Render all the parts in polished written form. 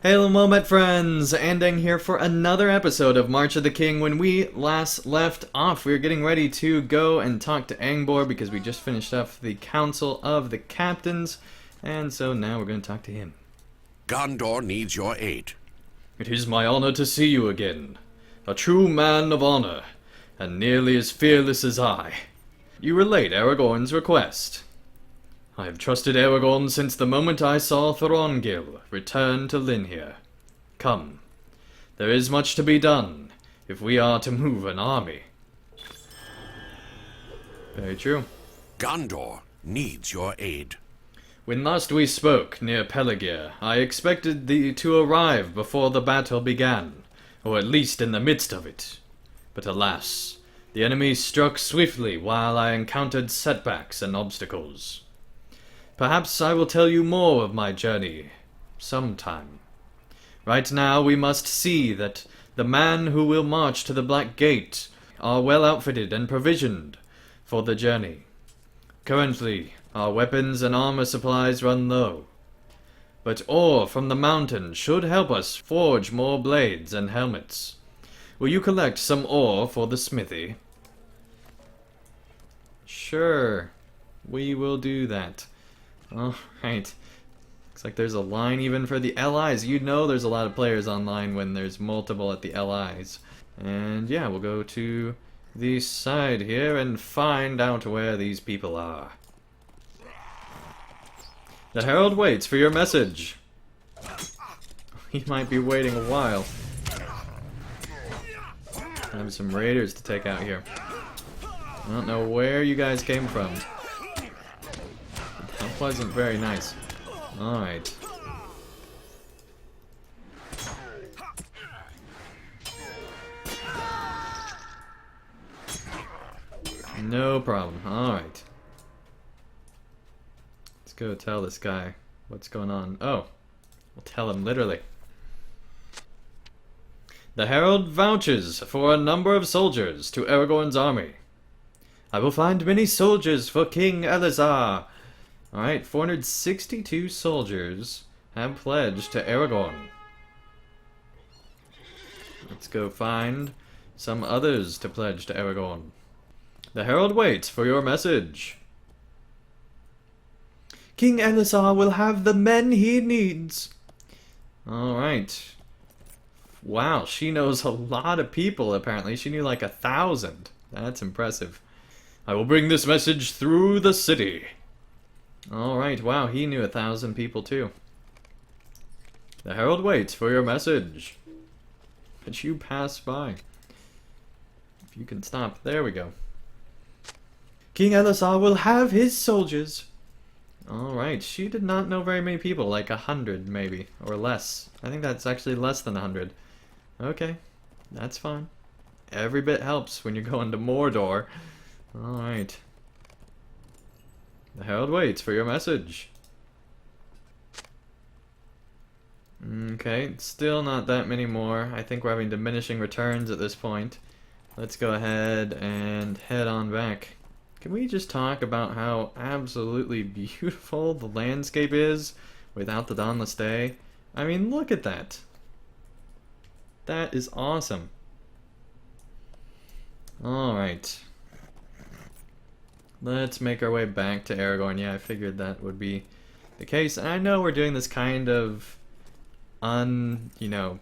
Hello Moment friends, Andang here for another episode of March of the King. When we last left off, we were getting ready to go and talk to Angbor because we just finished up the Council of the Captains, and so now we're going to talk to him. Gondor needs your aid. It is my honor to see you again. A true man of honor, and nearly as fearless as I. You relate Aragorn's request. I have trusted Aragorn since the moment I saw Thorongil return to Linhir. Come, there is much to be done if we are to move an army. Very true. Gondor needs your aid. When last we spoke near Peligir, I expected thee to arrive before the battle began, or at least in the midst of it. But alas, the enemy struck swiftly while I encountered setbacks and obstacles. Perhaps I will tell you more of my journey sometime. Right now we must see that the men who will march to the Black Gate are well outfitted and provisioned for the journey. Currently, our weapons and armor supplies run low, but ore from the mountain should help us forge more blades and helmets. Will you collect some ore for the smithy? Sure, we will do that. Alright. Looks like there's a line even for the LIs. You know there's a lot of players online when there's multiple at the LIs. And yeah, we'll go to the side here and find out where these people are. The Herald waits for your message. He might be waiting a while. I have some raiders to take out here. I don't know where you guys came from. That wasn't very nice. Alright. No problem. Alright. Let's go tell this guy what's going on. Oh. We'll tell him literally. The Herald vouches for a number of soldiers to Aragorn's army. I will find many soldiers for King Elazar. Alright, 462 soldiers have pledged to Aragorn. Let's go find some others to pledge to Aragorn. The Herald waits for your message. King Elazar will have the men he needs. Alright. Wow, she knows a lot of people apparently. She knew like 1,000. That's impressive. I will bring this message through the city. Alright, wow, he knew 1,000 people too. The Herald waits for your message. But you pass by. If you can stop. There we go. King Elazar will have his soldiers. Alright, she did not know very many people, like 100 maybe, or less. I think that's actually less than 100. Okay, that's fine. Every bit helps when you're going to Mordor. Alright. The Herald waits for your message. Okay, still not that many more. I think we're having diminishing returns at this point. Let's go ahead and head on back. Can we just talk about how absolutely beautiful the landscape is without the dawnless day? I mean, look at that. That is awesome. Alright. Let's make our way back to Aragorn. Yeah, I figured that would be the case. And I know we're doing this kind of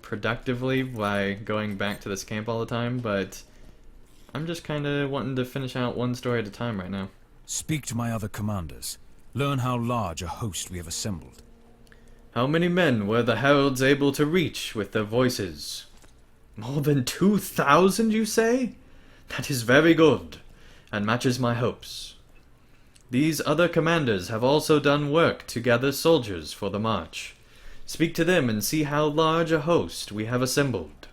productively by going back to this camp all the time, but I'm just kind of wanting to finish out one story at a time right now. Speak to my other commanders. Learn how large a host we have assembled. How many men were the heralds able to reach with their voices? More than 2,000, you say? That is very good, and matches my hopes. These other commanders have also done work to gather soldiers for the march. Speak to them and see how large a host we have assembled.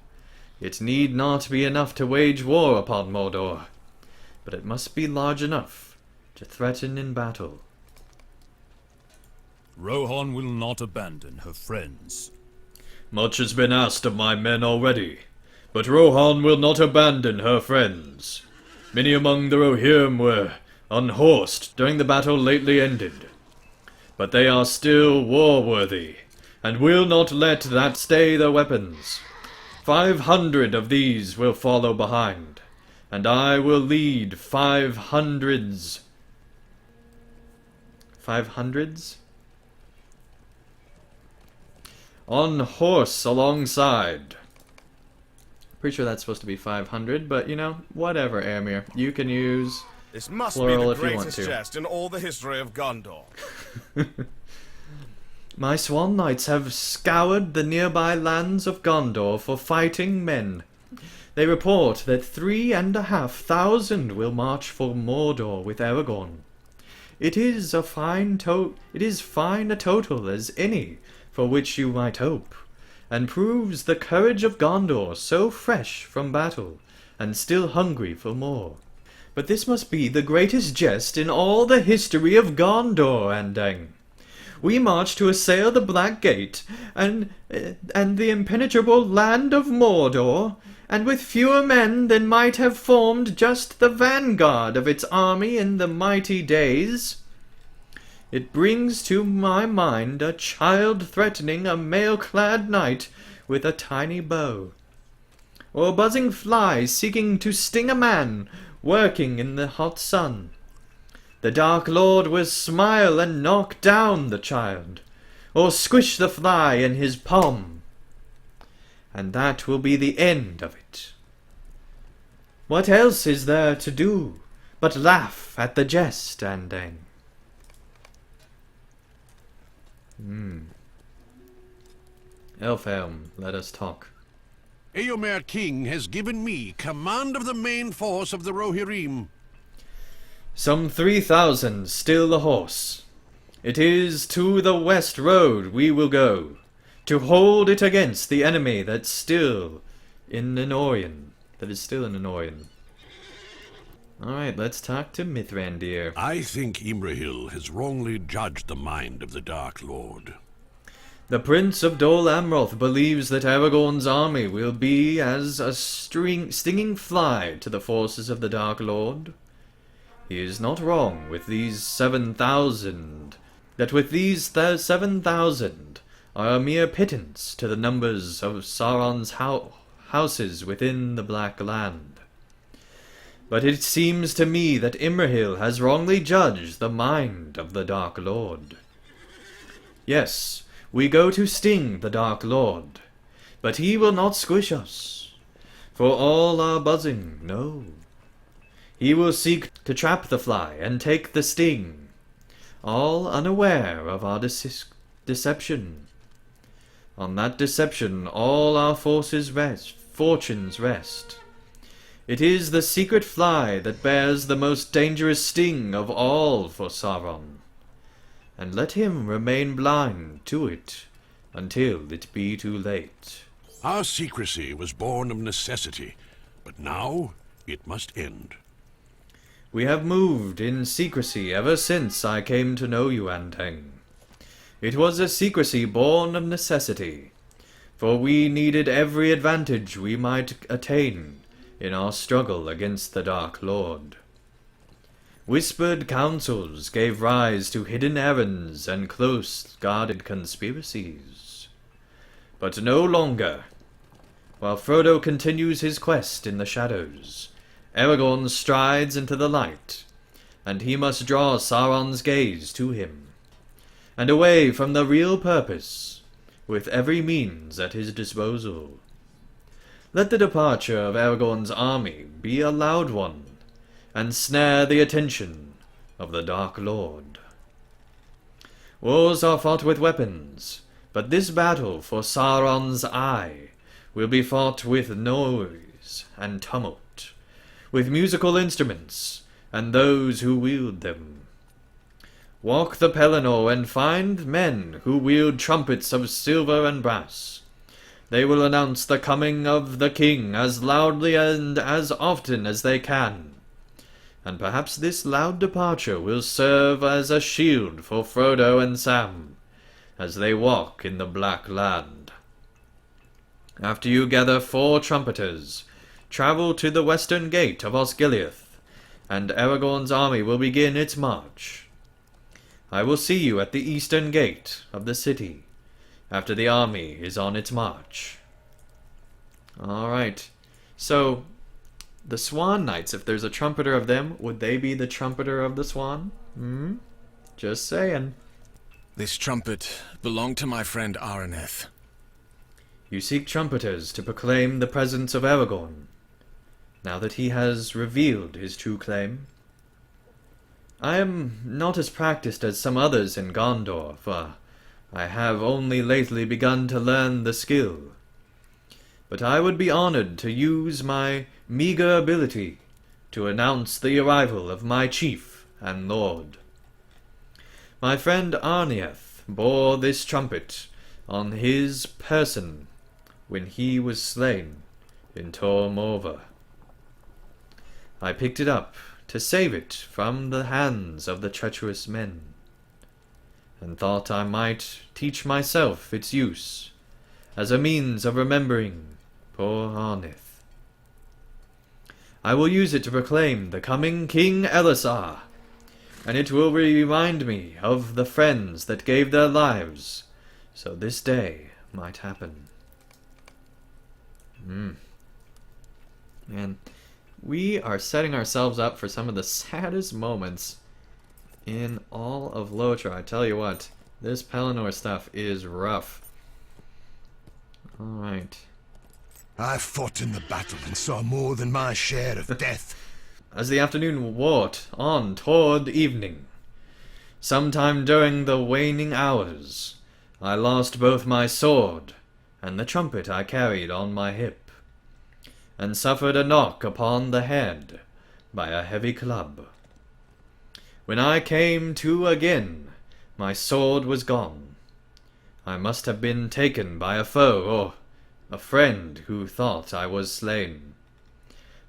It need not be enough to wage war upon Mordor, but it must be large enough to threaten in battle. Rohan will not abandon her friends. Much has been asked of my men already, but Rohan will not abandon her friends. Many among the Rohirrim were unhorsed during the battle lately ended, but they are still war-worthy, and will not let that stay their weapons. 500 of these will follow behind, and I will lead 500s. 500s? On horse alongside. Pretty sure that's supposed to be 500, but you know, whatever, Aemir. You can use This must be plural the if you want greatest to. jest in all the history of Gondor. My swan knights have scoured the nearby lands of Gondor for fighting men. They report that 3,500 will march for Mordor with Aragorn. It is fine a total as any for which you might hope, and proves the courage of Gondor so fresh from battle, and still hungry for more. But this must be the greatest jest in all the history of Gondor, Andang. We march to assail the Black Gate, and the impenetrable land of Mordor, and with fewer men than might have formed just the vanguard of its army in the mighty days. It brings to my mind a child threatening a mail-clad knight with a tiny bow, or a buzzing fly seeking to sting a man working in the hot sun. The Dark Lord will smile and knock down the child, or squish the fly in his palm, and that will be the end of it. What else is there to do but laugh at the jest, Andang? Elfhelm, let us talk. Eomer King has given me command of the main force of the Rohirrim. Some 3,000 still the horse. It is to the west road we will go, to hold it against the enemy that's still in Anorion. Alright, let's talk to Mithrandir. I think Imrahil has wrongly judged the mind of the Dark Lord. The Prince of Dol Amroth believes that Aragorn's army will be as a stinging fly to the forces of the Dark Lord. He is not wrong with these 7,000, that with these 7,000 are a mere pittance to the numbers of Sauron's houses within the Black Land. But it seems to me that Imrahil has wrongly judged the mind of the Dark Lord. Yes, we go to sting the Dark Lord, but he will not squish us, for all our buzzing, no. He will seek to trap the fly and take the sting, all unaware of our deception. On that deception all our fortunes rest. It is the secret fly that bears the most dangerous sting of all for Sauron, and let him remain blind to it until it be too late. Our secrecy was born of necessity, but now it must end. We have moved in secrecy ever since I came to know you, Andang. It was a secrecy born of necessity, for we needed every advantage we might attain in our struggle against the Dark Lord. Whispered counsels gave rise to hidden errands and close-guarded conspiracies. But no longer. While Frodo continues his quest in the shadows, Aragorn strides into the light, and he must draw Sauron's gaze to him, and away from the real purpose, with every means at his disposal. Let the departure of Aragorn's army be a loud one, and snare the attention of the Dark Lord. Wars are fought with weapons, but this battle for Sauron's eye will be fought with noise and tumult, with musical instruments and those who wield them. Walk the Pelennor and find men who wield trumpets of silver and brass. They will announce the coming of the king as loudly and as often as they can, and perhaps this loud departure will serve as a shield for Frodo and Sam as they walk in the Black Land. After you gather 4 trumpeters, travel to the western gate of Osgiliath, and Aragorn's army will begin its march. I will see you at the eastern gate of the city, after the army is on its march. Alright. So, the Swan Knights, if there's a trumpeter of them, would they be the trumpeter of the Swan? Just saying. This trumpet belonged to my friend Araneth. You seek trumpeters to proclaim the presence of Aragorn, now that he has revealed his true claim. I am not as practiced as some others in Gondor, for I have only lately begun to learn the skill. But I would be honored to use my meager ability to announce the arrival of my chief and lord. My friend Arnieth bore this trumpet on his person when he was slain in Tor Morva. I picked it up to save it from the hands of the treacherous men, and thought I might teach myself its use as a means of remembering poor Arnith. I will use it to proclaim the coming King Elisar, and it will remind me of the friends that gave their lives so this day might happen. Man, we are setting ourselves up for some of the saddest moments in all of LOTRO. I tell you what, this Pelennor stuff is rough. Alright. I fought in the battle and saw more than my share of death. As the afternoon wore on toward evening, sometime during the waning hours, I lost both my sword and the trumpet I carried on my hip, and suffered a knock upon the head by a heavy club. When I came to again, my sword was gone. I must have been taken by a foe or a friend who thought I was slain.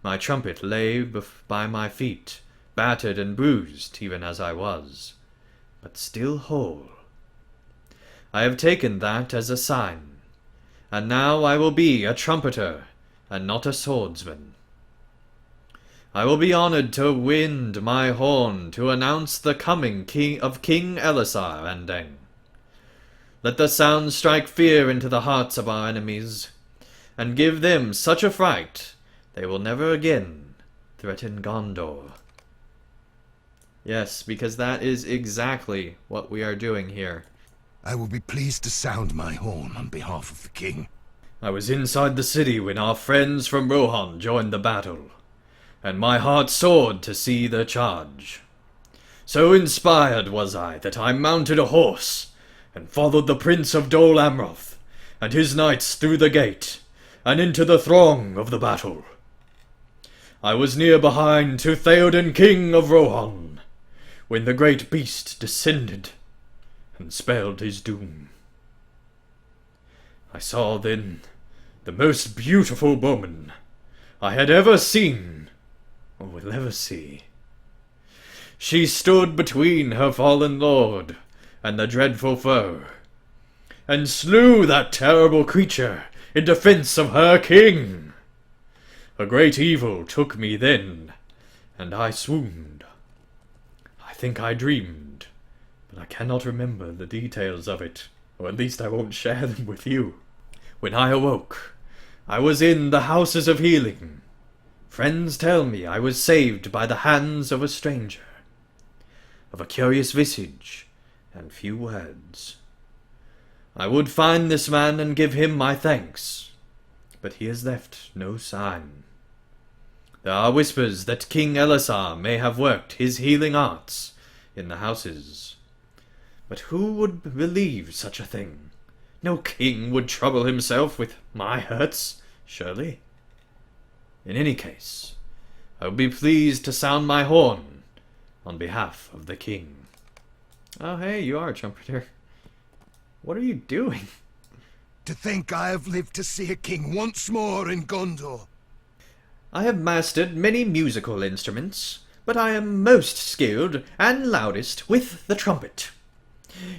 My trumpet lay by my feet, battered and bruised even as I was, but still whole. I have taken that as a sign, and now I will be a trumpeter and not a swordsman. I will be honored to wind my horn to announce the coming King Elisar Andang. Let the sound strike fear into the hearts of our enemies, and give them such a fright they will never again threaten Gondor. Yes, because that is exactly what we are doing here. I will be pleased to sound my horn on behalf of the king. I was inside the city when our friends from Rohan joined the battle, and my heart soared to see the charge. So inspired was I that I mounted a horse and followed the Prince of Dol Amroth and his knights through the gate and into the throng of the battle. I was near behind to Theoden, King of Rohan, when the great beast descended and spelled his doom. I saw then the most beautiful woman I had ever seen or will ever see. She stood between her fallen lord and the dreadful foe, and slew that terrible creature in defense of her king. A great evil took me then, and I swooned. I think I dreamed, but I cannot remember the details of it, or at least I won't share them with you. When I awoke, I was in the houses of healing. Friends tell me I was saved by the hands of a stranger, of a curious visage and few words. I would find this man and give him my thanks, but he has left no sign. There are whispers that King Elisar may have worked his healing arts in the houses. But who would believe such a thing? No king would trouble himself with my hurts, surely. In any case, I will be pleased to sound my horn on behalf of the king. Oh, hey, you are a trumpeter. What are you doing? To think I have lived to see a king once more in Gondor. I have mastered many musical instruments, but I am most skilled and loudest with the trumpet.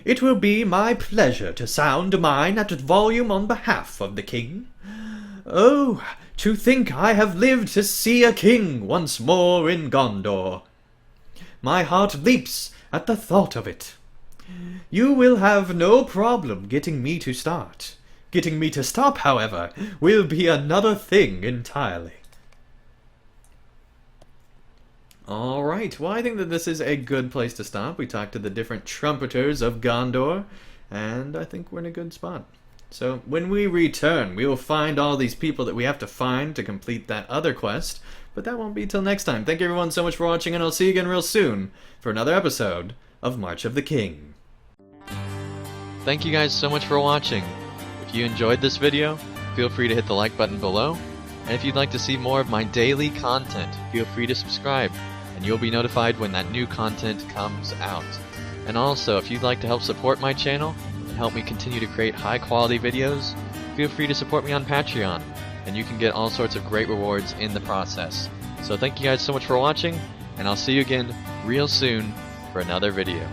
It will be my pleasure to sound mine at volume on behalf of the king. Oh, to think I have lived to see a king once more in Gondor. My heart leaps at the thought of it. You will have no problem getting me to start. Getting me to stop, however, will be another thing entirely. Alright, well I think that this is a good place to stop. We talked to the different trumpeters of Gondor, and I think we're in a good spot. So when we return, we will find all these people that we have to find to complete that other quest, but that won't be till next time. Thank you everyone so much for watching, and I'll see you again real soon for another episode of March of the King. Thank you guys so much for watching. If you enjoyed this video, feel free to hit the like button below, and if you'd like to see more of my daily content, feel free to subscribe, and you'll be notified when that new content comes out. And also, if you'd like to help support my channel and help me continue to create high quality videos, feel free to support me on Patreon, and you can get all sorts of great rewards in the process. So thank you guys so much for watching, and I'll see you again real soon for another video.